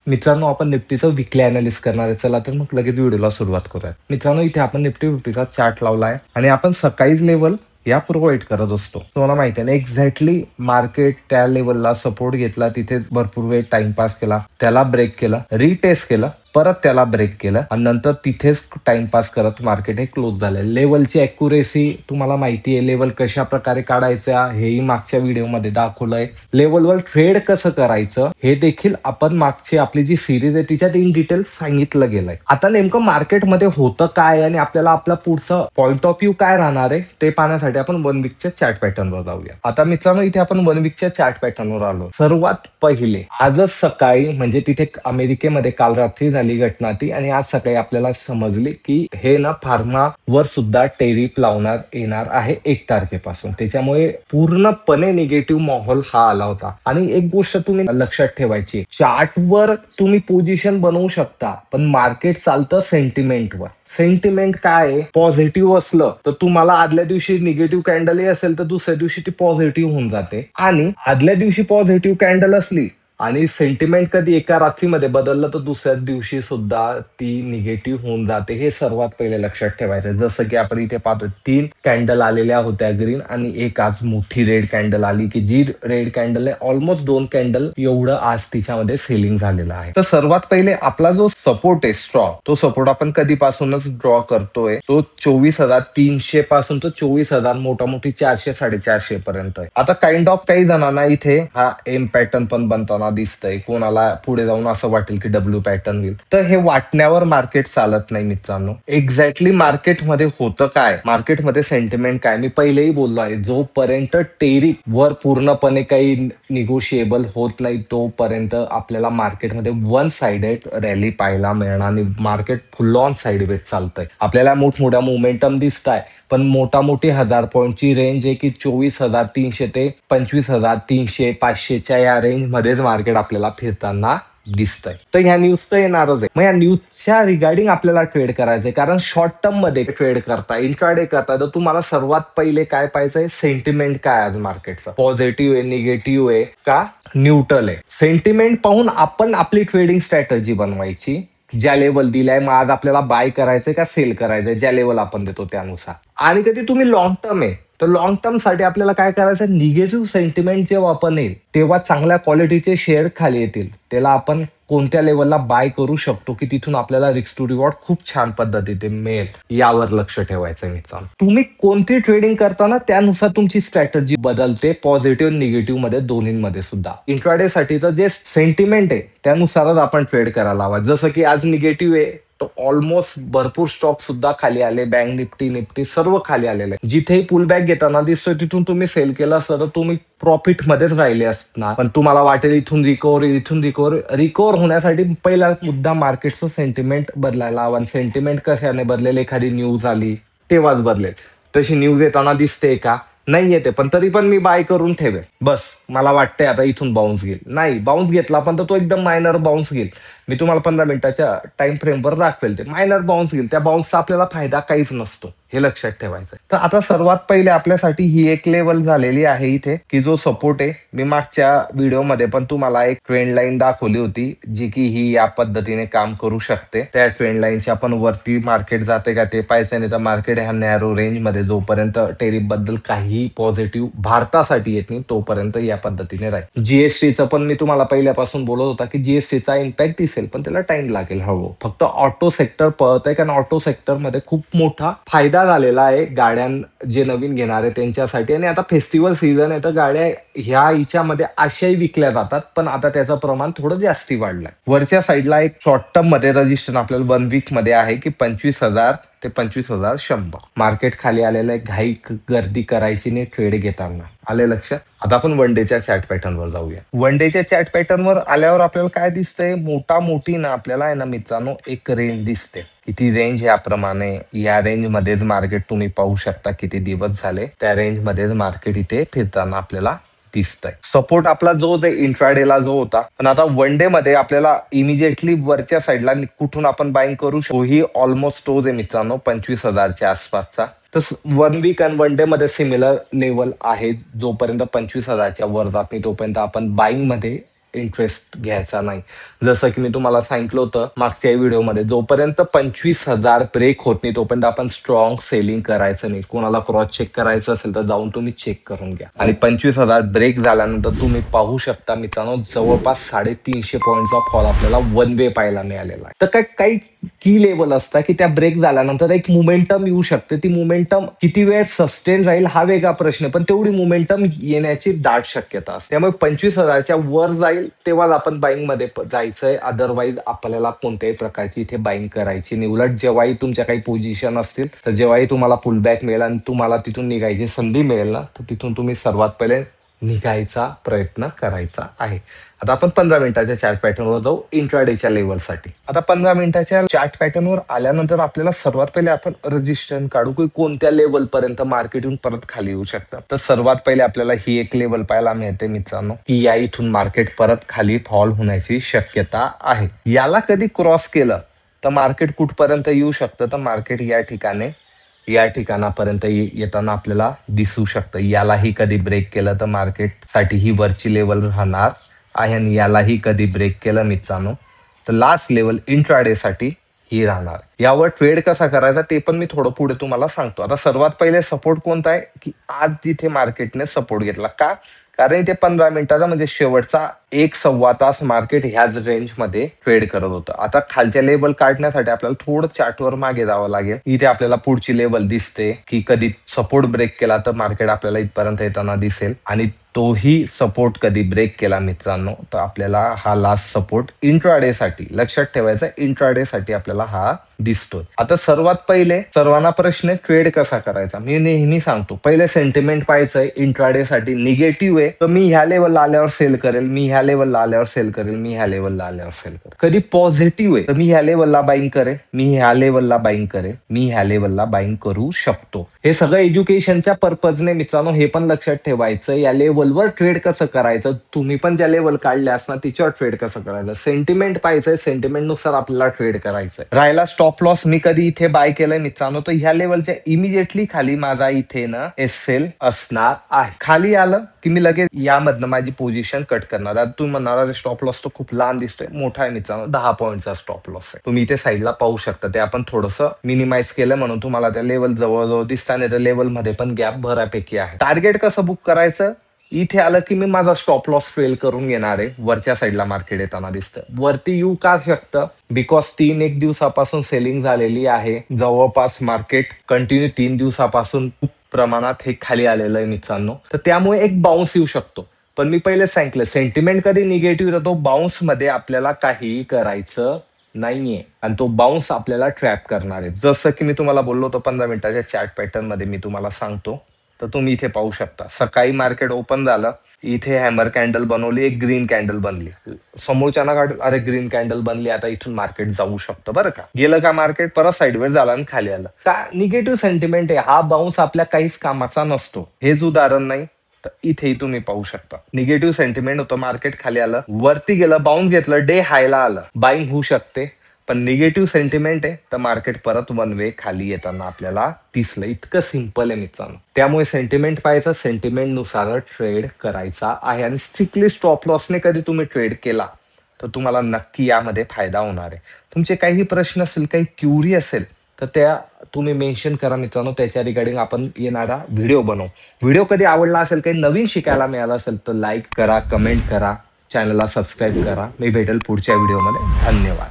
मित्रांनो, आपण निफ्टीचं weekly analysis करणार आहे. चला तर मग लगेच व्हिडिओला सुरुवात करूयात. मित्रांनो, इथे आपण निफ्टी 50चा चार्ट लावला आहे आणि आपण सकाळीच लेवल या प्रोव्हाइड करत असतो. तुम्हाला माहिती आहे ना, एक्झॅक्टली मार्केट त्या लेवलला सपोर्ट घेतला, तिथे भरपूर वेळ टाइमपास केला, त्याला ब्रेक केला, रिटेस्ट केलं, परत त्याला ब्रेक केलं आणि नंतर तिथेच टाइमपास करत मार्केट हे क्लोज झालं. लेवलची अॅक्युरेसी तुम्हाला माहिती आहे, लेवल कशा प्रकारे काढायचा हेही मागच्या व्हिडिओमध्ये दाखवलंय. लेवलवर ट्रेड कसं करायचं हे देखील आपण मागची आपली जी सिरीज आहे तिच्यात इन डिटेल सांगितलं गेलंय. आता नेमकं मार्केटमध्ये होतं काय आणि आपल्याला आपला पुढचा पॉइंट ऑफ व्ह्यू काय राहणार आहे ते पाहण्यासाठी आपण 1 वीकच्या चार्ट पॅटर्नवर जाऊया. आता मित्रांनो, इथे आपण 1 वीकच्या चार्ट पॅटर्नवर आलो. सर्वात पहिले आजच सकाळी, म्हणजे तिथे अमेरिकेमध्ये काल रात्री झाली घटना ती, आणि आज सकाळी आपल्याला समजली की हे ना फार्मावर सुद्धा टेरिफ लावण्यात येणार आहे 1 तारखेपासून. त्याच्यामुळे पूर्णपणे निगेटिव्ह माहोल हा आला होता. आणि एक गोष्ट तुम्ही लक्षात ठेवायची, चार्टवर तुम्ही पोझिशन बनवू शकता, पण मार्केट चालतं सेंटिमेंटवर. सेंटिमेंट काय आहे, पॉझिटिव्ह असलं तर तुम्हाला आदल्या दिवशी निगेटिव्ह कॅन्डलही असेल तर दुसऱ्या दिवशी ती पॉझिटिव्ह होऊन जाते, आणि आदल्या दिवशी पॉझिटिव्ह कॅन्डल असली आणि सेंटिमेंट कधी एका रात्रीमध्ये बदललं तर दुसऱ्या दिवशी सुद्धा ती निगेटिव्ह होऊन जाते. हे सर्वात पहिले लक्षात ठेवायचं. जसं की आपण इथे पाहतो 3 कॅन्डल आलेल्या होत्या ग्रीन, आणि एक आज मोठी रेड कॅन्डल आली, की जी रेड कॅन्डल आहे ऑलमोस्ट 2 कॅन्डल एवढं आज तिच्यामध्ये सेलिंग झालेलं आहे. तर सर्वात पहिले आपला जो सपोर्ट आहे स्ट्रॉंग, तो सपोर्ट आपण कधीपासूनच ड्रॉ करतोय, तो 24,300 पासून तो 24,000 मोठी 400-450 पर्यंत आहे. आता काइंड ऑफ काही जणांना इथे हा एम पॅटर्न पण बनताना दिसतंय, कोणाला पुढे जाऊन असं वाटेल की डब्ल्यू पॅटर्न होईल. तर हे वाटण्यावर मार्केट चालत नाही मित्रांनो. एक्झॅक्टली मार्केटमध्ये होतं काय, मार्केटमध्ये सेंटिमेंट काय, मी पहिलेही बोललो आहे, जोपर्यंत टेरिफ वर पूर्णपणे काही निगोशिएबल होत नाही तोपर्यंत आपल्याला मार्केटमध्ये वन साइडेड रॅली पाहायला मिळणार आणि मार्केट फुल ऑन साइडवेज चालतंय. आपल्याला मोठमोठ्या मोमेंटम दिसत आहे, पण मोठी 1000 पॉईंटची रेंज आहे की 24,300 ते 25,300 500च्या या रेंज मध्येच मार्केट आपल्याला फिरताना दिसतंय. तर ह्या न्यूज तर येणारच आहे. मग या न्यूजच्या रिगार्डिंग आपल्याला ट्रेड करायचंय, कारण शॉर्ट टर्म मध्ये ट्रेड करता, इंट्राडे करता, तर तुम्हाला सर्वात पहिले काय पाहिजे, सेंटिमेंट काय आज मार्केटचं, पॉझिटिव्ह आहे, निगेटिव्ह आहे का न्यूट्रल आहे. सेंटिमेंट पाहून आपण आपली ट्रेडिंग स्ट्रॅटेजी बनवायची. ज्या लेवल दिलाय, मग आज आपल्याला बाय करायचंय का सेल करायचंय, ज्या लेवल आपण देतो त्यानुसार. आणि कधी तुम्ही लॉंग टर्म आहे तर लॉंग टर्म साठी आपल्याला काय करायचं, निगेटिव्ह सेंटिमेंट जेव्हा आपण येईल तेव्हा चांगल्या क्वालिटीचे शेअर खाली येतील, त्याला आपण कोणत्या लेवलला बाय करू शकतो की तिथून आपल्याला रिस्क टू रिवॉर्ड खूप छान पद्धतीने मिळेल, यावर लक्ष ठेवायचं मित्रांनो. तुम्ही कोणती ट्रेडिंग करताना त्यानुसार तुमची स्ट्रॅटेजी बदलते, पॉझिटिव्ह निगेटिव्ह मध्ये दोन्हीमध्ये सुद्धा. इंट्राडे साठी तर जे सेंटिमेंट आहे त्यानुसारच आपण ट्रेड करायला हवा. जसं की आज निगेटिव्ह आहे तर ऑलमोस्ट भरपूर स्टॉक सुद्धा खाली आले, बँक निफ्टी सर्व खाली आलेले आहे. जिथे पुल बॅक घेताना दिसतोय तिथून तुम्ही सेल केला असतं तर तुम्ही प्रॉफिट मध्येच राहिले असणार, पण तुम्हाला वाटेल इथून रिकव्हर होण्यासाठी पहिला मुद्दा मार्केटचं सेंटिमेंट बदलायला हवा. सेंटिमेंट कशाने बदलेल, एखादी न्यूज आली तेव्हाच बदलेल. तशी न्यूज येताना दिसते का, नाही येते, पण तरी पण मी बाय करून ठेवेल, बस मला वाटतंय आता इथून बाउन्स घेईल. नाही, बाउन्स घेतला पण तर तो एकदम मायनर बाउन्स घेईल. मी तुम्हाला 15 मिनिटाच्या टाइम फ्रेमवर दाखवेल, ते मायनर बाउन्स घेईल. त्या बाउन्सचा आपल्याला फायदा काहीच नसतो, हे लक्षात ठेवायचं. तर आता सर्वात पहिले आपल्यासाठी ही एक लेवल झालेली आहे इथे, की जो सपोर्ट आहे. मी मागच्या व्हिडिओमध्ये पण तुम्हाला एक ट्रेंड लाईन दाखवली होती, जी की ही या पद्धतीने काम करू शकते. त्या ट्रेंड लाईनच्या आपण वरती मार्केट जाते का ते पाहायचं, नाही तर मार्केट ह्या नॅरो रेंज मध्ये जोपर्यंत टेरिफ बद्दल काही पॉझिटिव्ह भारतासाठी येत नाही तोपर्यंत या पद्धतीने राहील. जीएसटीचं पण मी तुम्हाला पहिल्यापासून बोलत होता की जीएसटीचा इम्पॅक्ट दिसेल, पण त्याला टाइम लागेल. हो, फक्त ऑटो सेक्टर पळत आहे, कारण ऑटो सेक्टर मध्ये खूप मोठा फायदा झालेला आहे गाड्या जे नवीन घेणार आहे त्यांच्यासाठी. आणि आता फेस्टिवल सीझन आहे तर गाड्या ह्या हिच्यामध्ये अशाही विकल्या जातात, पण आता त्याचं प्रमाण थोडं जास्ती वाढलंय. वरच्या साईडला एक शॉर्ट टर्म मध्ये रजिस्ट्रेशन आपल्याला 1 वीक मध्ये आहे की 25,000 ते 25,100. मार्केट खाली आलेलं आहे, घाई गर्दी करायची नाही ट्रेड घेताना, आले लक्षात. आता आपण वन डेच्या चार्ट पॅटर्नवर जाऊया. वन डेच्या चार्ट पॅटर्नवर आल्यावर आपल्याला काय दिसतंय, मोठी ना आपल्याला आहे ना मित्रांनो एक रेंज दिसते. ती रेंज याप्रमाणे, या रेंज मध्येच मार्केट तुम्ही पाहू शकता किती दिवस झाले त्या रेंज मध्येच मार्केट इथे फिरताना आपल्याला दिसतंय. सपोर्ट आपला जो इंट्राडेला जो होता, पण आता वन डे मध्ये आपल्याला इमिजिएटली वरच्या साईडला कुठून आपण बाईंग करू शकतो, ही ऑलमोस्ट तोच आहे मित्रांनो, 25,000च्या आसपासचा. तर 1 वीक आणि 1 डे मध्ये सिमिलर लेवल आहे. जोपर्यंत 25,000च्या वर जात नाही तोपर्यंत आपण बाईंग मध्ये इंटरेस्ट घ्यायचा नाही. जसं की मी तुम्हाला सांगितलं होतं मागच्या व्हिडिओमध्ये, जोपर्यंत 25,000 ब्रेक होत नाही तोपर्यंत आपण स्ट्रॉंग सेलिंग करायचं नाही. कोणाला क्रॉस चेक करायचं असेल तर जाऊन तुम्ही चेक करून घ्या. आणि 25,000 ब्रेक झाल्यानंतर तुम्ही पाहू शकता मित्रांनो, जवळपास 350 पॉईंटचा फॉल आपल्याला वन वे पाहायला मिळालेला आहे. तर काही की लेवल असतात की त्या ब्रेक झाल्यानंतर एक मोमेंटम येऊ शकते. ती मोमेंटम किती वेळ सस्टेन राहील हा वेगळा प्रश्न, पण तेवढी मोमेंटम येण्याची दाट शक्यता असते. त्यामुळे 25,000च्या वर जाईल तेव्हाच आपण बाईंग मध्ये जायचंय. अदरवाईज आपल्याला कोणत्याही प्रकारची इथे बाईंग करायची नाही. उलट जेव्हाही तुमच्या काही पोझिशन असतील तर जेव्हाही तुम्हाला पुलबॅक मिळेल आणि तुम्हाला तिथून निघायची संधी मिळेल ना, तर तिथून तुम्ही सर्वात पहिले निघायचा प्रयत्न करायचा आहे. आता आपण 15 मिनिटाच्या चार्ट पॅटर्नवर जाऊ इंट्राडेच्या लेवलसाठी. आता 15 मिनिटाच्या चार्ट पॅटर्नवर आल्यानंतर आपल्याला सर्वात पहिले आपण रजिस्ट्रेशन काढू की कोणत्या लेवल पर्यंत मार्केट येऊन परत खाली येऊ शकतं. तर सर्वात पहिले आपल्याला ही एक लेवल पाहायला मिळते मित्रांनो की या इथून मार्केट परत खाली फॉल होण्याची शक्यता आहे. याला कधी क्रॉस केलं तर मार्केट कुठपर्यंत येऊ शकतं, तर मार्केट या ठिकाणापर्यंत येताना आपल्याला दिसू शकतं. यालाही कधी ब्रेक केलं तर मार्केटसाठी ही वरची लेवल राहणार आहे आणि यालाही कधी ब्रेक केलं मित्रांनो तर लास्ट लेवल इंट्राडे साठी ही राहणार. यावर ट्रेड कसा करायचा ते पण मी थोडं पुढे तुम्हाला सांगतो. आता सर्वात पहिले सपोर्ट कोणता आहे की आज तिथे मार्केटने सपोर्ट घेतला का, कारण इथे 15 मिनिटाचा म्हणजे शेवटचा 1-1.25 तास मार्केट ह्याच रेंजमध्ये ट्रेड करत होतं. आता खालच्या लेवल काढण्यासाठी आपल्याला थोडं चार्टवर मागे जावं लागेल. इथे आपल्याला पुढची लेवल दिसते की कधी सपोर्ट ब्रेक केला तर मार्केट आपल्याला इथपर्यंत येताना दिसेल आणि तोही सपोर्ट कधी ब्रेक केला मित्रांनो तर आपल्याला हा लास्ट सपोर्ट इंट्राडे साठी लक्षात ठेवायचा. इंट्राडे साठी आपल्याला हा दिसतोय. आता सर्वात पहिले सर्वांना प्रश्न ट्रेड कसा करायचा. मी नेहमी सांगतो पहिले सेंटिमेंट पाहायचंय. इंट्राडे साठी निगेटिव्ह आहे तर मी ह्या लेवलला आल्यावर सेल करेल, मी ह्या लेवलला आल्यावर सेल करेल, मी ह्या लेवलला आल्यावर सेल करेल. कधी पॉझिटिव्ह आहे तर मी ह्या लेवलला बाईंग करेल, मी ह्या लेवलला बाईंग करेल, मी ह्या लेवलला बाईंग करू शकतो. हे सगळं एज्युकेशनच्या पर्पजने मित्रांनो हे पण लक्षात ठेवायचं. या लेवलवर ट्रेड कसं करायचं, तुम्ही पण ज्या लेवल काढल्या असणार तिच्यावर ट्रेड कसं करायचं. सेंटिमेंट पाहायचंय, सेंटिमेंट नुसार आपल्याला ट्रेड करायचंय. राहिला स्टॉप लॉस, मी कधी इथे बाय केलंय मित्रांनो तर ह्या लेवलच्या इमिडिएटली खाली माझा इथे ना एसएल असणार आहे. खाली आलं की मी लगेच यामधनं माझी पोझिशन कट करणार. आता तुम्ही म्हणणार स्टॉप लॉस तो खूप लहान दिसतोय, मोठा आहे मित्रांनो, 10 पॉईंटचा स्टॉप लॉस आहे. तुम्ही इथे साईडला पाहू शकता. ते आपण थोडंसं मिनिमाइज केलं म्हणून तुम्हाला त्या लेवल जवळजवळ दिसतात आणि त्या लेवल मध्ये पण गॅप बऱ्यापैकी आहे. टार्गेट कसं बुक करायचं, इथे आलं की मी माझा स्टॉप लॉस फेल करून घेणार आहे. वरच्या साईडला मार्केट येताना दिसतं. वरती येऊ का शकतं बिकॉज 3-1 दिवसापासून सेलिंग झालेली आहे. जवळपास मार्केट कंटिन्यू 3 दिवसापासून खूप प्रमाणात हे खाली आलेलं आहे मित्रांनो, तर त्यामुळे एक बाउन्स येऊ शकतो. पण मी पहिले सांगितलं सेंटिमेंट कधी निगेटिव्ह होतो बाउन्स मध्ये आपल्याला काहीही करायचं नाहीये आणि तो बाउन्स आपल्याला ट्रॅप करणार आहे. जसं की मी तुम्हाला बोललो होतो 15 मिनिटाच्या चार्ट पॅटर्न मध्ये मी तुम्हाला सांगतो. तर तुम्ही इथे पाहू शकता सकाळी मार्केट ओपन झालं, इथे हॅमर कॅन्डल बनवली, एक ग्रीन कॅन्डल बनली. समोरच्या ना अरे ग्रीन कॅन्डल बनली, आता इथून मार्केट जाऊ शकतं बरं का. गेलं का मार्केट परत साईडवेर झालं आणि खाली आलं का, निगेटिव्ह सेंटिमेंट आहे. हा बाउन्स आपल्या काहीच कामाचा नसतो. हेच उदाहरण नाही तर इथेही तुम्ही पाहू शकता निगेटिव्ह सेंटिमेंट होतं, मार्केट खाली आलं, वरती गेलं, बाउन्स घेतलं, डे हायला आलं, बाईंग होऊ शकते. पण निगेटिव्ह सेंटिमेंट आहे तर मार्केट परत वन वे खाली येताना आपल्याला दिसलं. इतकं सिंपल आहे मित्रांनो. त्यामुळे सेंटिमेंट पाहायचं, सेंटिमेंट नुसार ट्रेड करायचा आहे आणि स्ट्रिक्टली स्टॉप लॉसने कधी तुम्ही ट्रेड केला तर तुम्हाला नक्की यामध्ये फायदा होणार आहे. तुमचे काही प्रश्न असेल, काही क्युरी असेल तर त्या तुम्ही मेन्शन करा मित्रांनो. त्याच्या रिगार्डिंग आपण येणारा व्हिडिओ बनवू. व्हिडिओ कधी आवडला असेल, काही नवीन शिकायला मिळालं असेल तर लाईक करा, कमेंट करा, चॅनलला सबस्क्राईब करा. मी भेटेल पुढच्या व्हिडिओमध्ये. धन्यवाद.